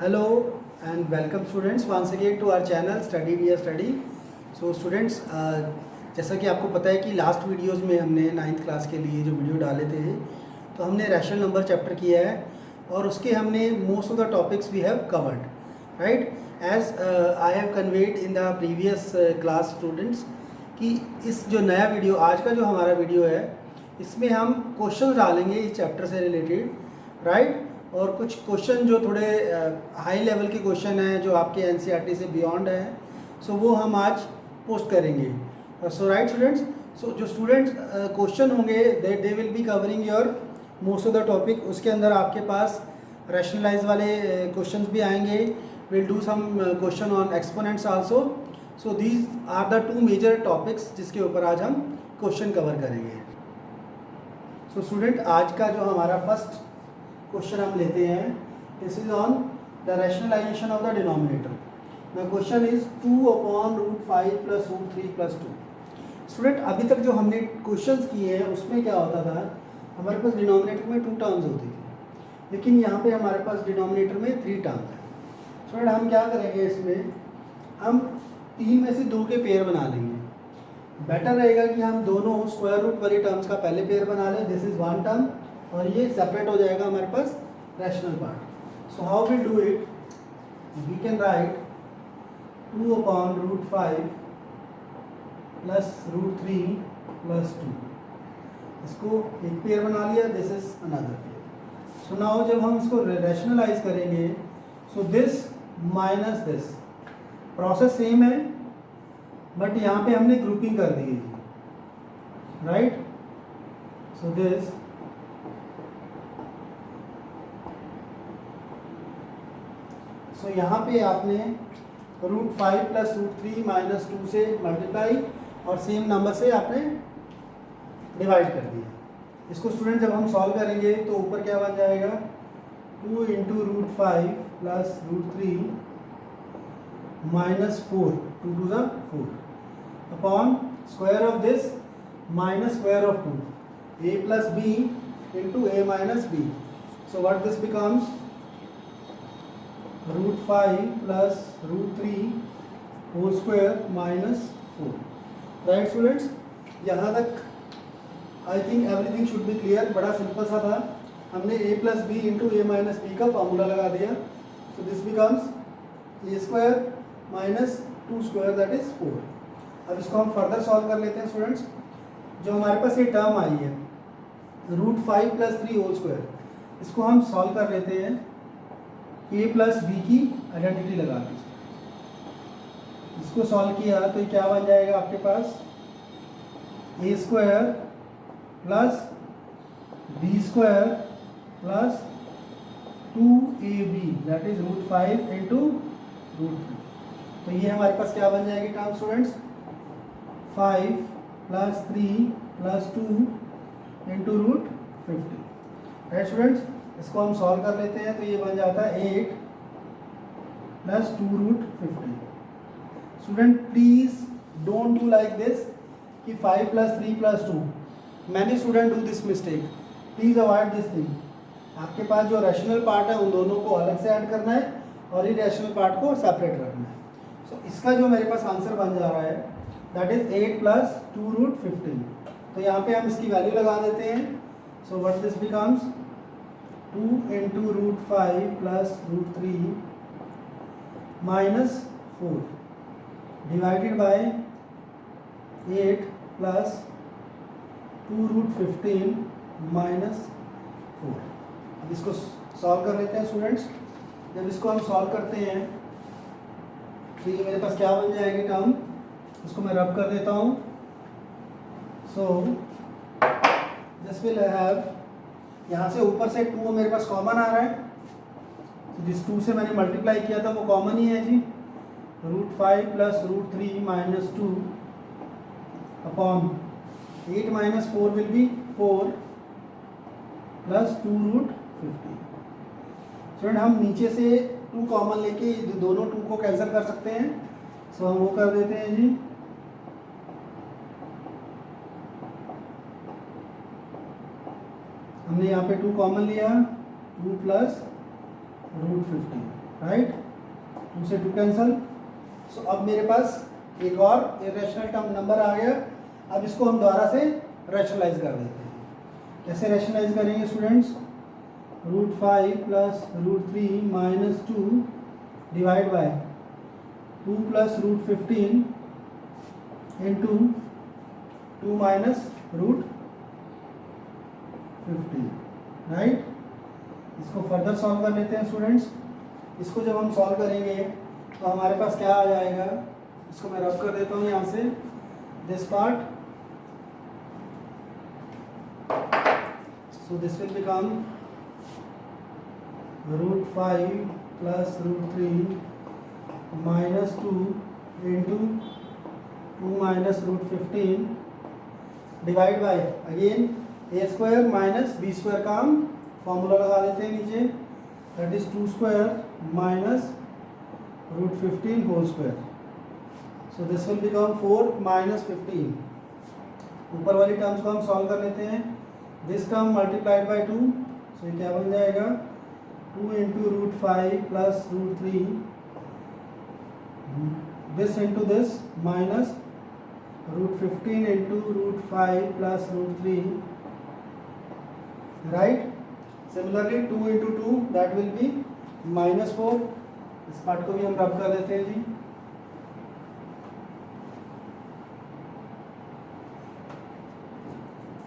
Hello and welcome students once again to our channel Study Via Study. So students, जैसा कि आपको पता है कि लास्ट वीडियोस में हमने 9th क्लास के लिए जो वीडियो डाले थे तो हमने रैशनल नंबर चैप्टर किया है और उसके हमने most of the topics we have covered right as I have conveyed in the previous class students कि इस जो नया वीडियो आज का जो हमारा वीडियो है इसमें हम क्वेश्चन डालेंगे इस चैप्टर से रिलेटेड राइट और कुछ क्वेश्चन जो थोड़े हाई लेवल के क्वेश्चन हैं जो आपके एनसीईआरटी से बियॉन्ड हैं सो वो हम आज पोस्ट करेंगे। सो राइट स्टूडेंट्स, सो जो स्टूडेंट्स क्वेश्चन होंगे they will be covering your most of the topic. उसके अंदर आपके पास रैशनलाइज वाले क्वेश्चंस भी आएंगे। Will do some question on exponents also. So these are the two major topics जिसके ऊपर आज हम क्वेश्चन कवर करेंगे। सो स्टूडेंट, आज का जो हमारा फर्स्ट क्वेश्चन हम लेते हैं, this is on the rationalization of the denominator. The question is 2/√5 + √3 + 2। Student, अभी तक जो हमने क्वेश्चंस किए हैं उसमें क्या होता था, हमारे पास डिनोमिनेटर में 2 टर्म्स होती थी, लेकिन यहाँ पे हमारे पास डिनोमिनेटर में 3 टर्म्स हैं। स्टूडेंट, हम क्या करेंगे, इसमें हम 3 में से 2 के पेयर बना लेंगे। बेटर रहेगा कि हम दोनों स्क्वायर रूट वाली टर्म्स का पहले पेयर बना लें। दिस इज वन टर्म और ये सेपरेट हो जाएगा हमारे पास rational part. So how will do it, we can write 2/√5 + √3 + 2। इसको एक पेयर बना लिया, this is another pair. So now जब हम इसको रैशनलाइज करेंगे, so this minus this, process same है बट यहाँ पे हमने ग्रुपिंग कर दी है राइट। सो दिस सो यहाँ पे आपने √5 + √3 - 2 से मल्टीप्लाई और सेम नंबर से आपने डिवाइड कर दिया। इसको स्टूडेंट जब हम सॉल्व करेंगे तो ऊपर क्या बन जाएगा, 2 × √5 + √3 -4, 2 × 2 = 4 upon square of this minus square of 2, a + b × a - b। So what this becomes √5 + √3 whole square -4। Right students, यहाँ तक I think everything should be clear. बड़ा सिंपल सा था, हमने a + b × a - b का फॉर्मूला लगा दिया। So this becomes a² - 2² that is 4। अब इसको हम फर्दर सॉल्व कर लेते हैं स्टूडेंट्स। जो हमारे पास ये टर्म आई है √5 + 3 होल स्क्वायर, इसको हम सॉल्व कर लेते हैं a + b की आइडेंटिटी लगा के। इसको सॉल्व किया तो ये क्या बन जाएगा आपके पास, a² + b² + 2ab that is √5 × √3। तो ये हमारे पास क्या बन जाएगी टर्म स्टूडेंट्स, 5 + 3 + 2 × √50। राइट स्टूडेंट्स, इसको हम सॉल्व कर लेते हैं तो ये बन जाता है 8 + 2 √50। Student please don't do like this कि 5 + 3 + 2। Many student do this mistake, please avoid this thing. आपके पास जो रैशनल पार्ट है उन दोनों को अलग से ऐड करना है और इरेशनल पार्ट को सेपरेट रखना है। सो इसका जो मेरे पास आंसर बन जा रहा है दैट इज 8 + 2 √50। तो यहाँ पे हम इसकी वैल्यू लगा देते हैं। सो what this becomes 2 × √5 + √3 -4 divided by 8 + 2 √15 -4। अब इसको सॉल्व कर लेते हैं स्टूडेंट्स। जब इसको हम सॉल्व करते हैं तो ये मेरे पास क्या बन जाएगी टर्म, इसको मैं रब कर देता हूँ। सो दिस विल हैव, यहाँ से ऊपर से 2 मेरे पास कॉमन आ रहा है, तो जिस 2 से मैंने मल्टीप्लाई किया था वो कॉमन ही है जी। √5 + √3 - 2 अपॉन 8 - 4 विल बी 4 + 2 √50। स्टूडेंट, हम नीचे से 2 कॉमन लेके दोनों 2 को कैंसिल कर सकते हैं। सो हम वो कर देते हैं जी, हमने यहाँ पे 2 कॉमन लिया, 2 + √50 राइट, 2 से 2 कैंसल। सो अब मेरे पास एक और इरेशनल टर्म नंबर आ गया। अब इसको हम दोबारा से रैशनलाइज कर देते हैं। कैसे रैशनलाइज करेंगे students? √5 plus √3 minus 2 divide by 2 plus √15 into 2 minus √15, right. इसको फर्दर सॉल्व कर लेते हैं स्टूडेंट्स। इसको जब हम सॉल्व करेंगे तो हमारे पास क्या आ जाएगा? इसको मैं रब कर देता हूँ यहाँ से। This part, so this will become √5 plus √3 minus 2 into 2 minus √15 divide by again a square minus b square का हम फॉर्मूला लगा देते हैं नीचे, that is 2 square minus √15 whole square. So this will become 4 minus 15। ऊपर वाली टर्म्स को हम सॉल्व कर लेते हैं। दिस टर्म मल्टीप्लाइड बाय 2, सो ये क्या बन जाएगा? 2 into √5 plus √3, this into this minus √15 into √5 plus √3, right. Similarly 2 into 2 that will B -4। इस पार्ट को भी हम रब कर देते हैं जी।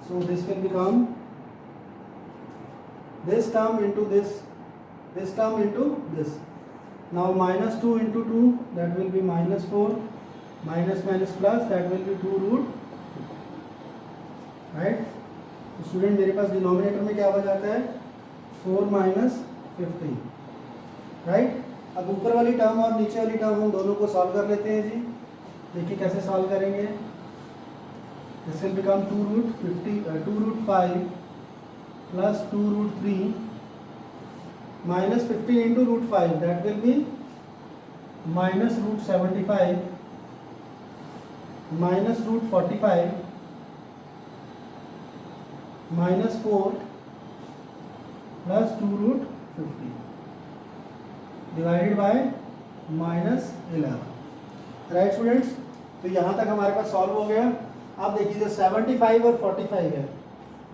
So this will become this term into this term into this. Now -2 into 2 that will be -4, minus minus plus that will be 2 root, right? तो student मेरे पास डिनोमिनेटर में क्या हो जाता है? 4 माइनस 15, राइट। अब ऊपर वाली टर्म और नीचे वाली टर्म हम दोनों को सॉल्व कर लेते हैं जी। देखिए कैसे सॉल्व करेंगे। This will become 2√5 plus 2√3 minus 15 into √5 that will be minus √75 minus √45 minus 4 plus 2√50 divided by minus 11, right students. तो यहाँ तक हमारे पास सॉल्व हो गया। आप देखिए जो 75 और 45 है,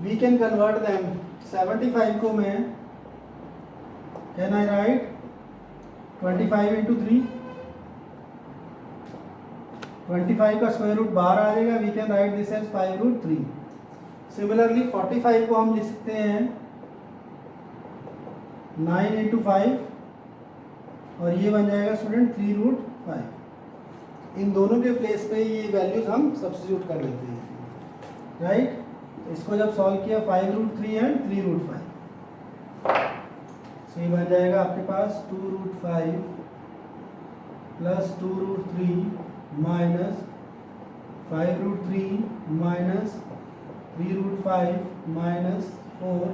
वी कैन कन्वर्ट दैम। 75 को मैं कैन आई राइट 25 इंटू 3, 25 का स्क्वायर रूट बाहर आ जाएगा, we can write this as 5√3। Similarly 45 को हम लिख सकते हैं 9 इंटू 5 और ये बन जाएगा स्टूडेंट 3√5। इन दोनों के प्लेस पे ये वैल्यूज हम सब्स्टिट्यूट कर लेते हैं, राइट। तो इसको जब सॉल्व किया 5√3 एंड 3√5, सो ये बन जाएगा आपके पास 2√5 plus 2√3 minus 5√3 minus 3√5 minus 4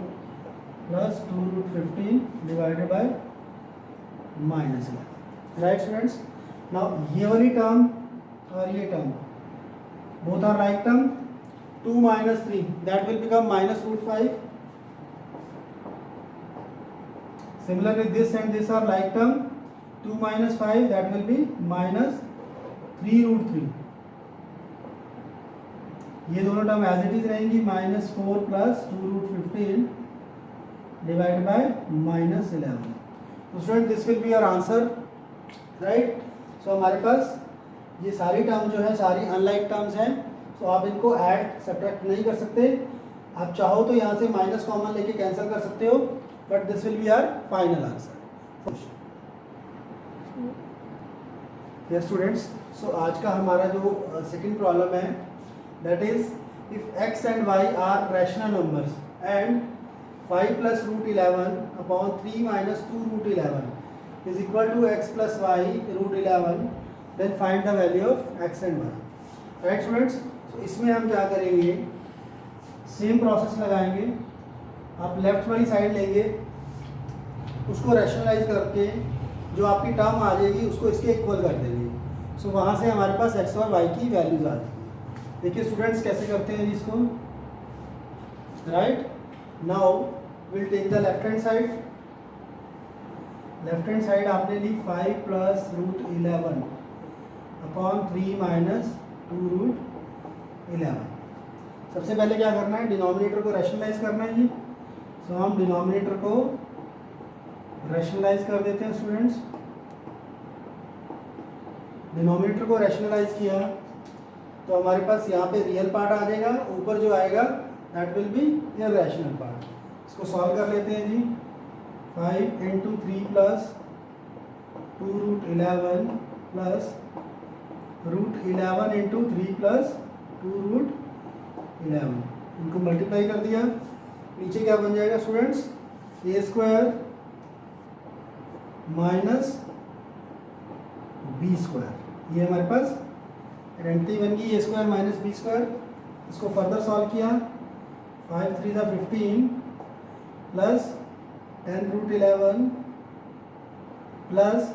plus 2√15 divided by -11, right students. Now ये वाली टर्म और ये term both are like term. 2 minus 3 that will become -√5. Similarly this and this are like term. 2 minus 5 that will be -3√3. ये दोनों term as it is रहेंगी। -4 plus 2√15 divide by -11। तो student this will be your answer, right. सो हमारे पास ये सारी term जो है सारी अनलाइक टर्म्स हैं। सो आप इनको ऐड सब्ट्रैक्ट नहीं कर सकते। आप चाहो तो यहाँ से माइनस कॉमन लेके कैंसिल कर सकते हो, but this will be our final answer. Yes students, so आज का हमारा जो सेकंड प्रॉब्लम है that is if x and y are rational numbers and 5 plus √11 upon 3 minus 2 √11 is equal to x plus y √11, then find the value of x and y, right students. तो इसमें हम क्या करेंगे, same process लगाएंगे। आप left वाली side लेंगे, उसको रैशनलाइज करके जो आपकी टर्म आ जाएगी उसको इसके इक्वल कर देंगे। सो वहाँ से हमारे पास x और y की वैल्यूज आ जाएगी। देखिए स्टूडेंट्स कैसे करते हैं इसको, right. Now will take the left hand side, left hand side आपने ली 5 plus root 11 upon 3 minus 2 root 11। सबसे पहले क्या करना है, डिनोमिनेटर को रैशनलाइज करना है जी। सो हम डिनोमिनेटर को रैशनलाइज कर देते हैं स्टूडेंट्स। डिनोमिनेटर को रैशनलाइज किया तो हमारे पास यहाँ पे रियल पार्ट आ जाएगा, ऊपर जो आएगा that will be irrational part. इसको सॉल्व कर लेते हैं जी। 5 into 3 plus 2 root 11 plus root 11 into 3 plus 2 root 11, इनको मल्टीप्लाई कर दिया। नीचे क्या बन जाएगा students, a square minus b square. ये हमारे पास आइडेंटिटी बन गई, a square minus b square. इसको फर्दर सॉल्व किया, 5 3 15 plus 10 root 11 plus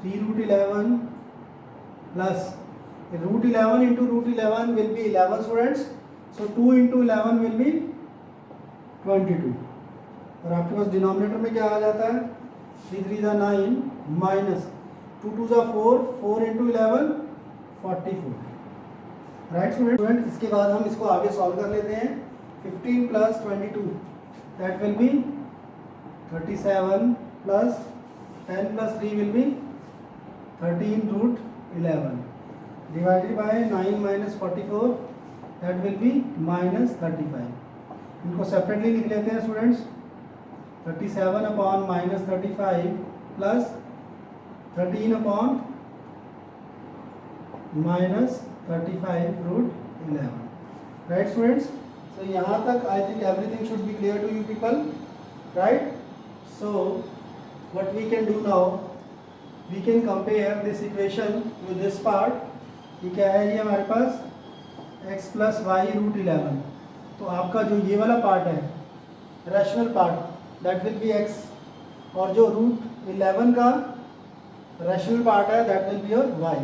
3 root 11 plus root 11 into root 11 will be 11 students. So 2 into 11 will be 22। और आपके पास डिनोमिनेटर में क्या आ जाता है, 3 3 9 माइनस 2 2 4, 4 इंटू 11 44। Right student. इसके बाद हम इसको आगे सॉल्व कर लेते हैं। 15 plus 22 that will be 37 plus 10 plus 3 will be 13 root 11 divided by 9 minus 44 that will be minus 35। इनको सेपरेटली लिख लेते हैं students. 37 upon minus 35 plus 13 upon minus 35 root 11। Right students. So यहाँ तक I think everything should be clear to you people, right. So what we can do now, we can compare this equation with this part. ये क्या है, ये हमारे पास x plus Y root 11। तो आपका जो ये वाला पार्ट है rational part that will B x, और जो रूट 11 का रैशनल पार्ट है that will be your y।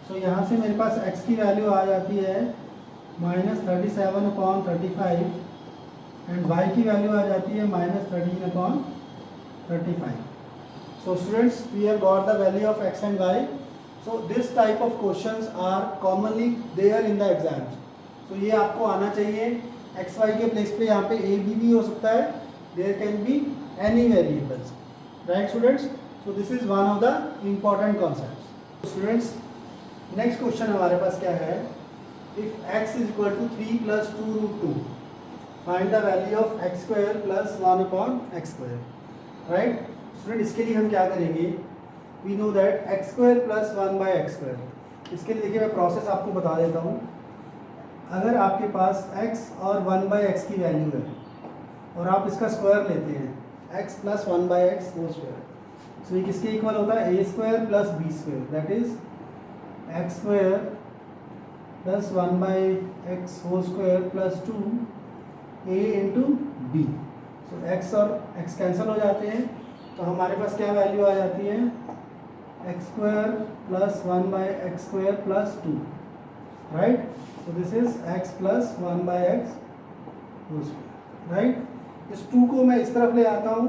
सो यहाँ से मेरे पास x की वैल्यू आ जाती है माइनस 37 अपॉन 35 एंड y की वैल्यू आ जाती है minus 13 upon 35। So students, we have got the value of x and y. So this type of questions are commonly there in the exams. So ये आपको आना चाहिए। x y के place पे यहाँ पे a b भी हो सकता है, there can be any variables, right students? So this is one of the important concepts. So students, next question हमारे पास क्या है, if x is equal to 3 plus 2 root 2, find the value of x square plus 1 upon x square, right? Student इसके लिए हम क्या करेंगे, we know that x square plus 1 by x square. इसके लिए देखिए मैं प्रोसेस आपको बता देता हूँ। अगर आपके पास x और 1 बाई एक्स की वैल्यू है और आप इसका स्क्वायर लेते हैं x plus 1 by x whole square, so ये किसके इक्वल होता है, a square plus b square, that is x square plus 1 by x whole square plus 2 a into b. So x और एक्स कैंसिल हो जाते हैं, तो हमारे पास क्या वैल्यू आ जाती है, x square plus 1 by x square plus 2, right. So this is x plus 1 by x whole square, right. इस 2 को मैं इस तरफ ले आता हूँ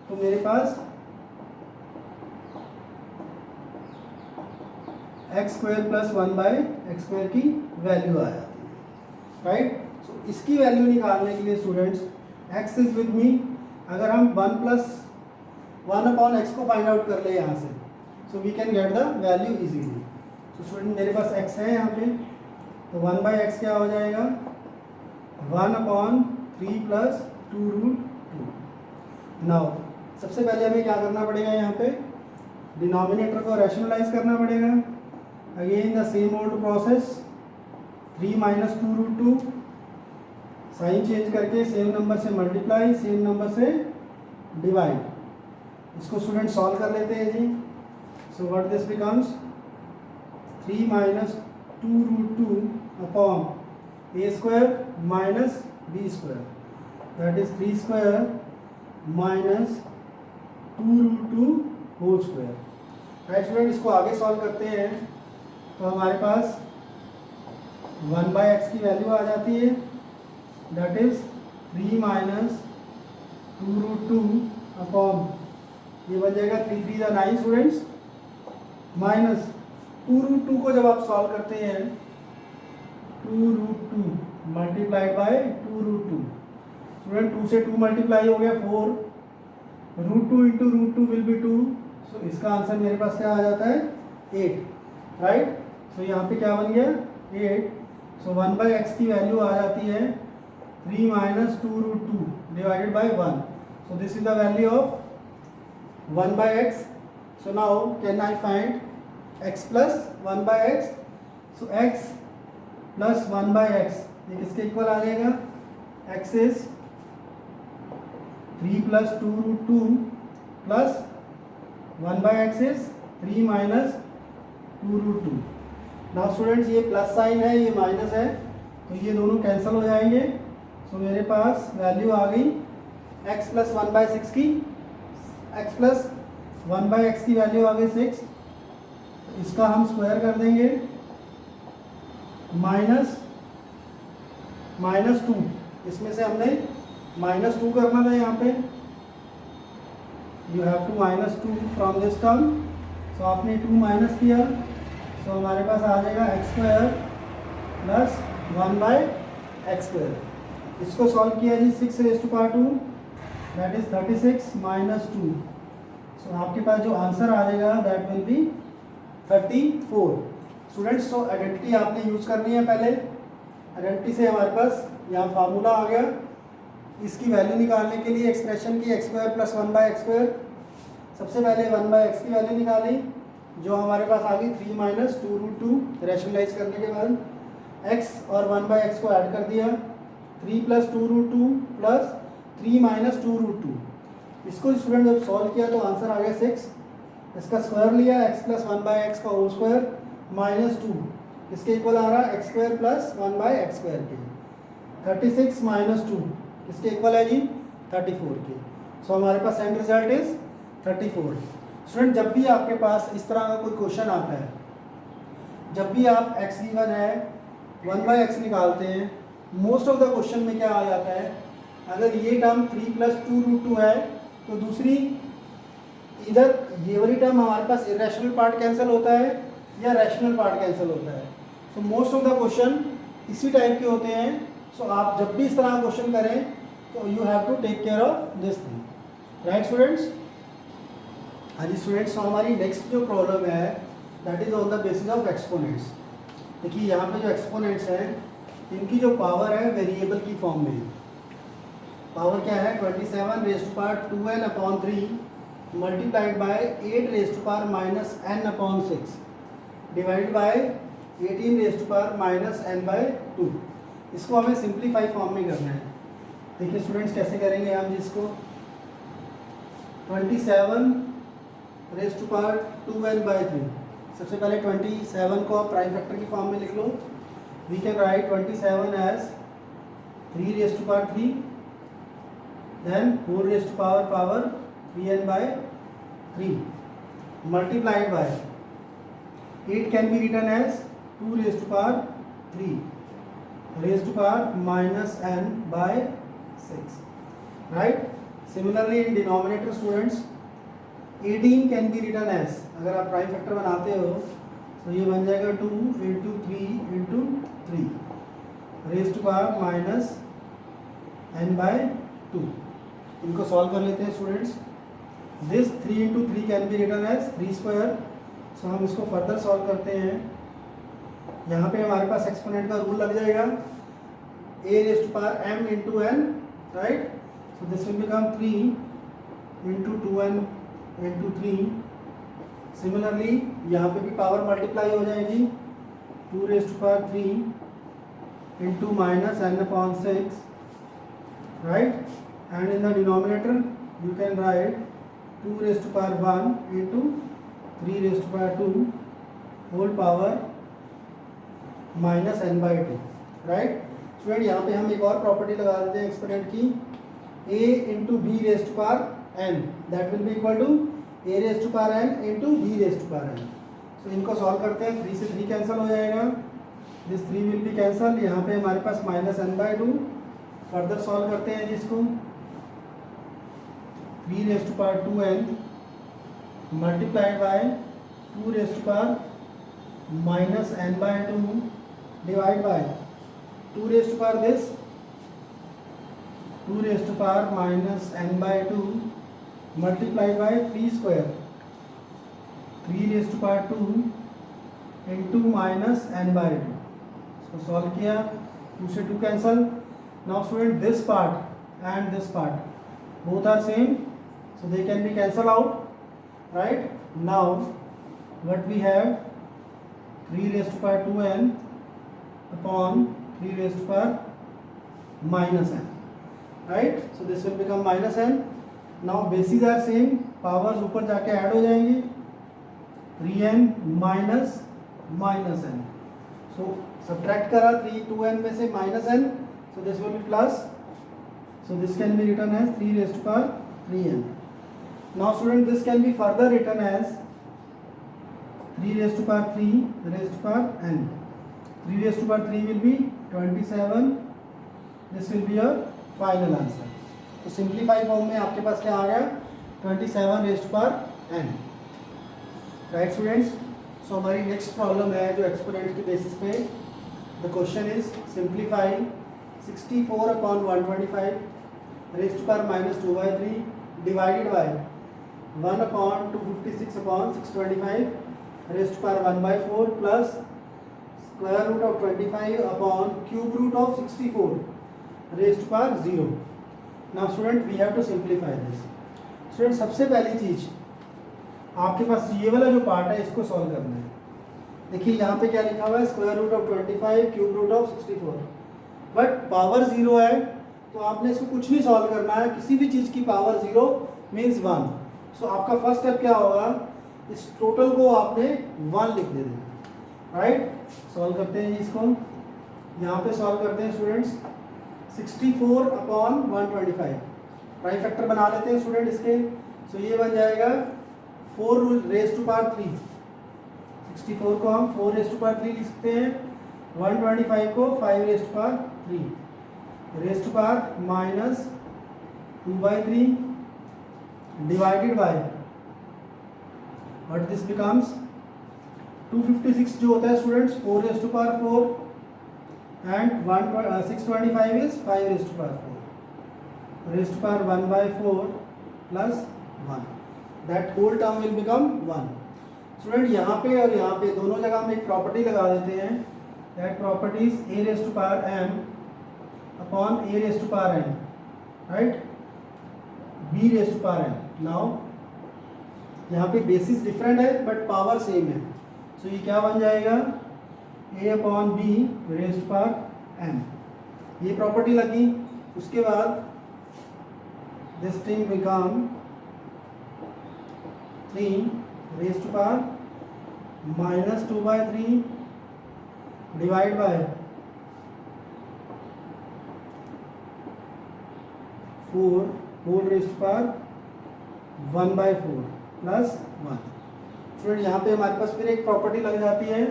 तो मेरे पास x square plus 1 by x square की वैल्यू आ जाती है, राइट। सो इसकी वैल्यू निकालने के लिए students, x is with me, अगर हम 1 प्लस 1 अपॉन एक्स को फाइंड आउट कर ले यहाँ से, so we can get the value easily. तो स्टूडेंट मेरे पास x है यहाँ पे, तो 1 बाई एक्स क्या हो जाएगा, 1 अपॉन 3 प्लस 2 रूट 2। नाउ सबसे पहले हमें क्या करना पड़ेगा, यहाँ पे डिनोमिनेटर को रैशनलाइज करना पड़ेगा। Again the same old process, 3 minus 2 root 2, sign change करके सेम नंबर से मल्टीप्लाई, सेम नंबर से डिवाइड। इसको स्टूडेंट सॉल्व कर लेते हैं जी। So what this becomes, 3 minus 2 root 2 upon a square minus b square, that is 3 square minus 2 root 2 whole square, right student. इसको आगे सॉल्व करते हैं तो हमारे पास 1 बाई एक्स की वैल्यू आ जाती है, that is 3 minus 2 root 2 upon ये बन जाएगा 3 3 या 9 स्टूडेंट्स, माइनस 2√2 को जब आप सॉल्व करते हैं 2√2 मल्टीप्लाइड बाय 2√2, स्टूडेंट 2 से 2 मल्टीप्लाई हो गया 4, √2 इंटू √2 विल बी 2, सो इसका आंसर मेरे पास क्या आ जाता है 8, राइट। सो यहाँ पे क्या बन गया 8, सो 1/x की वैल्यू आ जाती है 3 minus 2√2 divided by 1, so this is the value of 1/x। So now can I find x plus 1/x, so x plus 1/x ये किसके इक्वल आ जाएगा, x is 3 plus 2√2 plus 1/x is 3 minus 2√2। Now students ये plus sign है, ये minus है, तो ये दोनों कैंसिल हो जाएंगे। सो मेरे पास वैल्यू आ गई x प्लस 1/6 की, x प्लस 1/x की वैल्यू आ गई 6, इसका हम स्क्वायर कर देंगे माइनस 2, इसमें से हमने -2 करना था यहाँ पे, you have to -2 from this term, so आपने 2 माइनस किया, सो हमारे पास आ जाएगा x² प्लस 1/x²। इसको सॉल्व किया जी 6⁻², दैट इज 36 माइनस 2, सो आपके पास जो आंसर आ जाएगा दैट विल बी 34। स्टूडेंट्स तो आइडेंटिटी आपने यूज़ करनी है पहले, आइडेंटिटी से हमारे पास यहाँ फार्मूला आ गया, इसकी वैल्यू निकालने के लिए एक्सप्रेशन की x² प्लस 1/x², सबसे पहले 1/x की वैल्यू निकाली जो हमारे पास आ गई 3 माइनस 2√2, रैशनलाइज करने के बाद x और 1/x को ऐड कर दिया, 3 प्लस 2√2 प्लस 3 माइनस 2√2, इसको स्टूडेंट जब सॉल्व किया तो आंसर आ गया 6, इसका स्क्वायर लिया x प्लस 1/x का होल स्क्वायर माइनस 2, इसके इक्वल आ रहा है x² प्लस 1/x² के, 36 माइनस 2 इसके इक्वल है जी 34 के। सो हमारे पास एंड रिजल्ट इज 34। स्टूडेंट जब भी आपके पास इस तरह का कोई क्वेश्चन आता है, जब भी आप x गिवन है 1/x निकालते हैं, मोस्ट ऑफ द क्वेश्चन में क्या आ जाता है, अगर ये टर्म 3 प्लस 2√2 है तो दूसरी इधर ये वाली टर्म हमारे पास इरेशनल पार्ट कैंसिल होता है या रैशनल पार्ट कैंसिल होता है। So most of the question इसी टाइप के होते हैं। सो आप जब भी इस तरह क्वेश्चन करें तो you have to take care of this thing, right students. हाँ जी स्टूडेंट्स, तो हमारी नेक्स्ट जो प्रॉब्लम है that is on the basis of exponents. देखिए यहाँ पे जो एक्सपोनेंट्स हैं इनकी जो पावर है वेरिएबल की फॉर्म में, पावर क्या है 27⁻2n/3 multiplied by 8⁻⁻n/6 divide by 18⁻⁻n/2। इसको हमें सिंप्लीफाई फॉर्म में करना है। देखिए स्टूडेंट्स कैसे करेंगे हम जिसको 27⁻2n/3, सबसे पहले 27 को आप प्राइम फैक्टर की फॉर्म में लिख लो। We can write 27 as 3⁻3, then 4⁻³ 3n/3 multiplied by 8 can be written as 2⁻³ -n/6, right? Similarly in denominator students 18 can be written as, अगर आप प्राइम फैक्टर बनाते हो तो ये बन जाएगा 2 × 3 × 3 (n/2). इनको सॉल्व कर लेते हैं students. This 3 × 3 can be written as 3²। सो हम इसको फर्दर सॉल्व करते हैं। यहाँ पे हमारे पास एक्सपोनेंट का रूल लग जाएगा a⁻m × n, right. So this will become 3 × 2n × 3। Similarly यहाँ पे भी पावर मल्टीप्लाई हो जाएगी 2⁻³ × -n/6, right. And in the denominator you can write 2⁻1 × 3⁻² whole power -n/2, right. Student यहाँ पे हम एक और प्रॉपर्टी लगा देते हैं एक्सपोनेंट की, a × b⁻n that will be equal to a⁻n × b⁻n। सो इनको सॉल्व करते हैं, 3 से 3 कैंसिल हो जाएगा, दिस 3 विल बी कैंसल, यहाँ पे हमारे पास -n/2। फर्दर सॉल्व करते हैं जिसको 3⁻2n multiplied by 2 raise to power minus n by 2 divide by 2 raise to power this 2 raise to power minus n by 2 multiplied by 3 square 3 raise to power 2 into minus n by 2। इसको solve किया, 2 से 2 cancel. Now student this part and this part both are same, so they can be cancelled out, right? Now what we have 3 raised to power 2n upon 3 raised to power minus n, right? So this will become minus n. Now bases are same, powers ऊपर जाके add हो जाएंगी, 3n minus minus n. So subtract करा 2n में से minus n, so this will be plus. So this can be written as 3 raised to power 3n. Now student, this can be further written as 3 raised to power 3 raised to power n. 3 raised to power 3 will be 27. This will be your final answer. तो simplify form में आपके पास क्या आ गया, 27 raised to power n. Right students, so हमारी next problem है जो एक्सपोनेंट के बेसिस पे। The question is simplify 64 upon 125 raise to power minus 2/3 divided by 1 upon 256 upon 625 raise to power 1/4 plus square root of 25 upon cube root of 64 raise to power 0। Now student we have to simplify this. Student सबसे पहली चीज आपके पास ये वाला जो part है इसको solve करना है। देखिए यहाँ पे क्या लिखा हुआ है, square root of 25 cube root of 64, but power 0 है तो आपने इसको कुछ नहीं सॉल्व करना है। किसी भी चीज़ की पावर 0 मीन्स 1। सो आपका फर्स्ट स्टेप क्या होगा, इस टोटल को आपने 1 लिख देना। राइट, सॉल्व करते हैं इसको। यहाँ पे सॉल्व करते हैं स्टूडेंट्स 64 अपॉन 125, प्राइम फैक्टर बना लेते हैं स्टूडेंट इसके। सो ये बन जाएगा 4 रेज़ टू पावर 3। 64 को हम 4 रेज़ टू पावर 3 लिख सकते हैं, 125 को 5 raise to power 3 raise to power minus 2/3 divided by what this becomes 256 जो होता है students 4 raise to power 4 and 625 is 5 raised to power 4 raised to power 1/4 plus 1, that whole term will become 1। Student यहाँ पे और यहाँ पे दोनों जगह हम एक प्रॉपर्टी लगा देते हैं, that property is a raised to power m upon a raised to power n, right, b raised to power n। now यहाँ पे बेसिस डिफरेंट है बट पावर सेम है, सो ये क्या बन जाएगा a upon b raise to power m। ये property लगी, उसके बाद this thing become 3 raise to power minus 2/3 divide by 4 whole raise to power 1/4 plus 1। Student यहाँ पे हमारे पास फिर एक प्रॉपर्टी लग जाती है,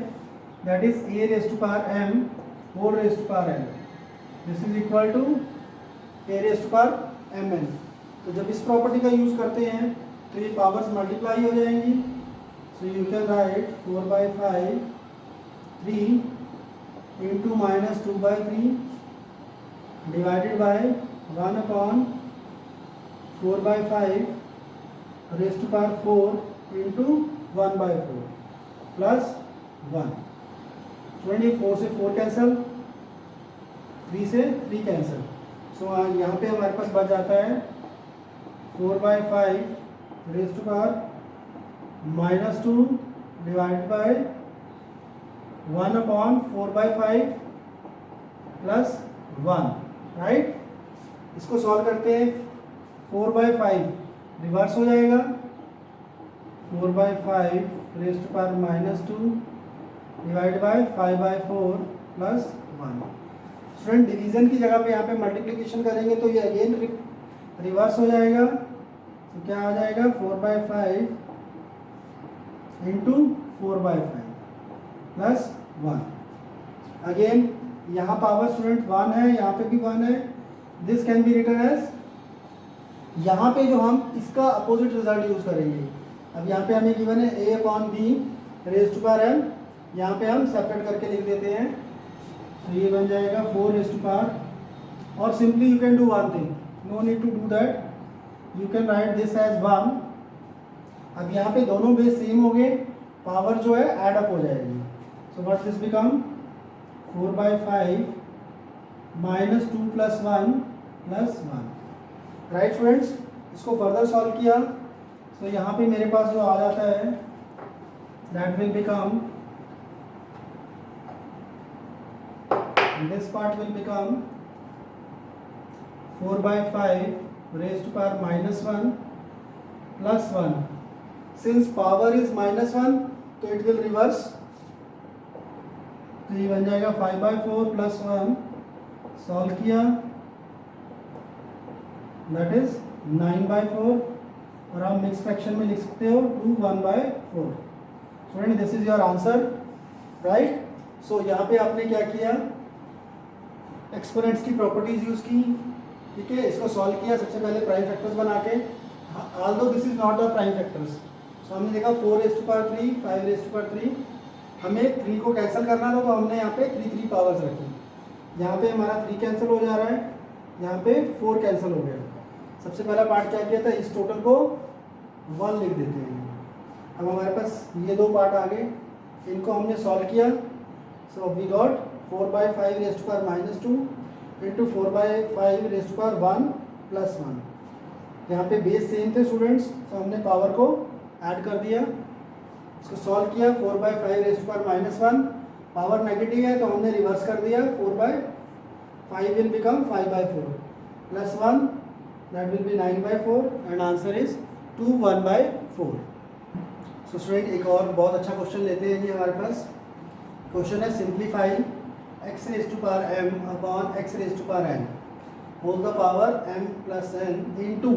that is a raised to power m whole raised to power n, this is equal to a raised to power mn। तो जब इस प्रॉपर्टी का यूज़ करते हैं तो ये पावर्स मल्टीप्लाई हो जाएंगी। So you can write 4/5 3 into minus 2/3 divided by 1 upon 4/5 raise to power 4 into 1/4 plus 1। Student ये 4 से 4 कैंसिल, 3 से 3 कैंसिल। सो यहाँ पे हमारे पास बच जाता है 4/5 raise to power minus 2 divide by 1 upon 4/5 plus 1। Right, इसको सॉल्व करते हैं। 4/5 रिवर्स हो जाएगा, 4/5 raise to power minus 2 divide by 5/4 plus 1। Student division की जगह पे यहाँ पे मल्टीप्लिकेशन करेंगे तो ये अगेन रिवर्स हो जाएगा। तो क्या आ जाएगा 4/5 इंटू 4/5 प्लस 1। अगेन यहाँ पावर स्टूडेंट 1 है, यहाँ पे भी 1 है। This can be written as, यहाँ पे जो हम इसका अपोजिट रिजल्ट यूज़ करेंगे, अब यहाँ पे हमें गिवन है a upon b raise to power m, यहाँ पे हम सेपरेट करके लिख देते हैं, तो ये बन जाएगा 4 रेज टू पावर, और simply you can do one thing, no need to do that, you can write this as 1। अब यहाँ पे दोनों बेस सेम हो गए, पावर जो है ऐड अप हो जाएगी, सो what this become 4/5 minus 2 plus 1 plus 1। Right students, इसको फर्दर सॉल्व किया, सो यहाँ पे मेरे पास जो आ जाता है that will become, this part will become 4/5 raised to power minus 1 plus 1. Since power is minus 1, तो it will reverse, तो ये बन जाएगा 5/4 plus 1, सॉल्व किया that is 9/4, और आप मिक्स फ्रैक्शन में लिख सकते हो 2 1/4। Student this is your answer, right. So यहाँ पे आपने क्या किया, एक्सपोनेंट्स की प्रॉपर्टीज यूज की, ठीक है, इसको सॉल्व किया सबसे पहले प्राइम फैक्टर्स बना के, although this is not a prime factors. So हमने देखा 4 raise to power 3 5 raise to power 3, हमें 3 को कैंसिल करना था, तो हमने यहाँ पे 3 पावर्स रखी, यहाँ पे हमारा 3 कैंसिल हो जा रहा है, यहाँ पे 4 कैंसिल हो गया। सबसे पहला पार्ट क्या किया था, इस टोटल को 1 लिख देते हैं। अब हमारे पास ये दो पार्ट आ गए, इनको हमने सॉल्व किया, so we got 4/5 raise to power minus 2 into 4/5 raise to power 1 plus 1। यहाँ पे बेस सेम थे स्टूडेंट्स, तो हमने पावर को ऐड कर दिया, इसको सॉल्व किया, 4/5 raise to power minus 1, power negative है तो हमने रिवर्स कर दिया, 4/5 will become 5/4 plus 1, that will be 9/4, and answer is 2 1/4। सो स्टूडेंट एक और बहुत अच्छा क्वेश्चन लेते हैं जी, हमारे पास क्वेश्चन है simplify x raise to power m upon x raise to power n whole the power m plus n into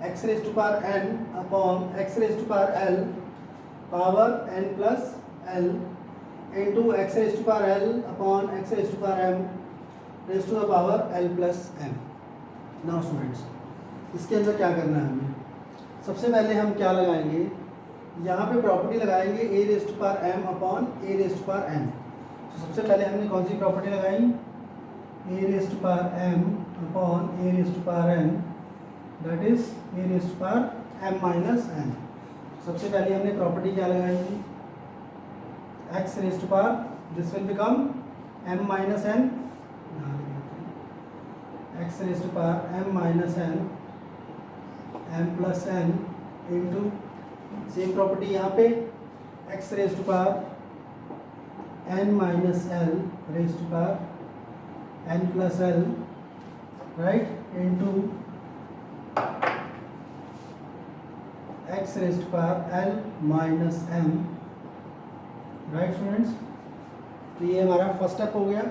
x raise to power n upon x raise to power l power n plus l into x raise to power l upon x raise to power m raise to the power l plus m। Now students, इसके अंदर क्या करना है हमें, सबसे पहले हम क्या लगाएंगे, यहाँ पे प्रॉपर्टी लगाएंगे a raise to power m upon a raise to power n। तो सबसे पहले हमने कौन सी प्रॉपर्टी लगाई, a raise to power m upon a raise to power n, that is a raise to power m minus n। सबसे पहले हमने प्रॉपर्टी क्या लगाई, x raise to power, this will become m minus n, x raise to power m minus n m plus n into same property यहाँ पे x raise to power n minus l raise to power n plus l, right, into x raise to power l minus m। Right students, तो ये हमारा first step हो गया।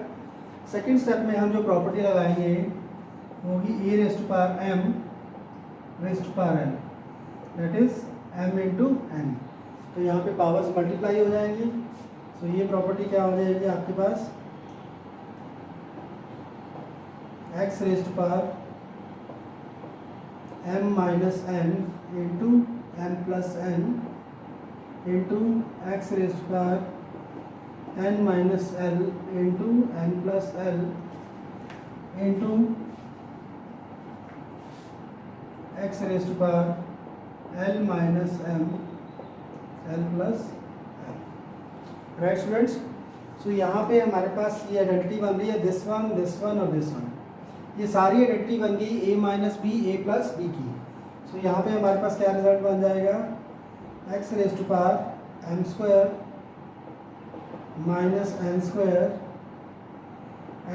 Second step में हम जो प्रॉपर्टी लगाएंगे वो होगी a raise to power m raise to power n, that is m into n। तो यहाँ पे पावर्स मल्टीप्लाई हो जाएंगी, तो ये प्रॉपर्टी क्या हो जाएगी आपके पास, x raise to power m minus n into m plus n into x raise to power n minus l into n plus l into x raise to power l minus m l plus m। Right students, so यहाँ पे हमारे पास ये identity बन रही है, this one और this one, ये सारी आइडेंटिटी बन गई a minus b a plus b की। सो यहाँ पे हमारे पास क्या रिजल्ट बन जाएगा, x raise to power m square minus n square,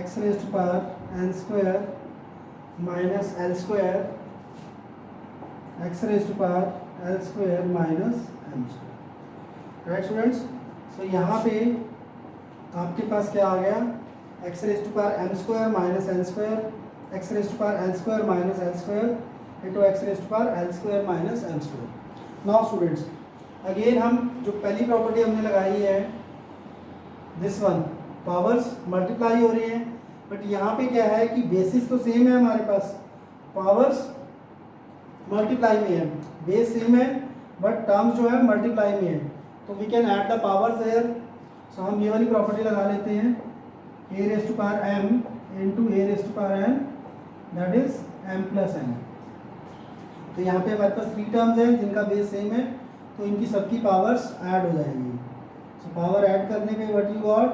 x raise to power n square minus l square, x raise to power l square minus m square. Right students, so यहाँ पे आपके पास क्या आ गया, x raise to power m square minus n square, x raise to power n square minus l square into x raise to power l square minus m square. Now students, again हम जो पहली property हमने लगाई है, this one, powers multiply हो रही हैं, but यहाँ पे क्या है कि बेसिस तो सेम है, हमारे पास पावर्स मल्टीप्लाई में है, बेस सेम है बट टर्म्स जो है मल्टीप्लाई में है, तो we can add the powers here. So हम ये वाली प्रॉपर्टी लगा लेते हैं, a raise to power m into a raise to power n that is m plus n। तो यहाँ पे हमारे पास 3 टर्म्स हैं जिनका बेस सेम है, तो इनकी सबकी पावर्स ऐड हो जाएंगी। सो पावर ऐड करने पे what you got,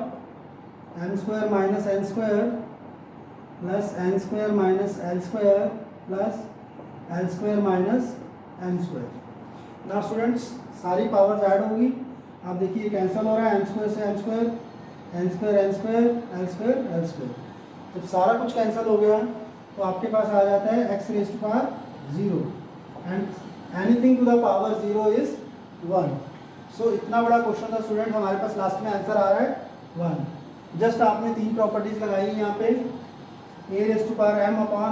m square minus n square plus n square minus l square plus l square minus m square. Now students सारी पावर्स ऐड होगी, आप देखिए कैंसिल हो रहा है, m स्क्वायर से m square, n square n square, l square l square. जब सारा कुछ कैंसिल हो गया तो आपके पास आ जाता है x raise to power 0 and anything to the power 0 is 1। So इतना बड़ा क्वेश्चन था स्टूडेंट, हमारे पास लास्ट में आंसर आ रहा है 1। जस्ट आपने 3 प्रॉपर्टीज लगाई यहाँ पे, a raise to power m upon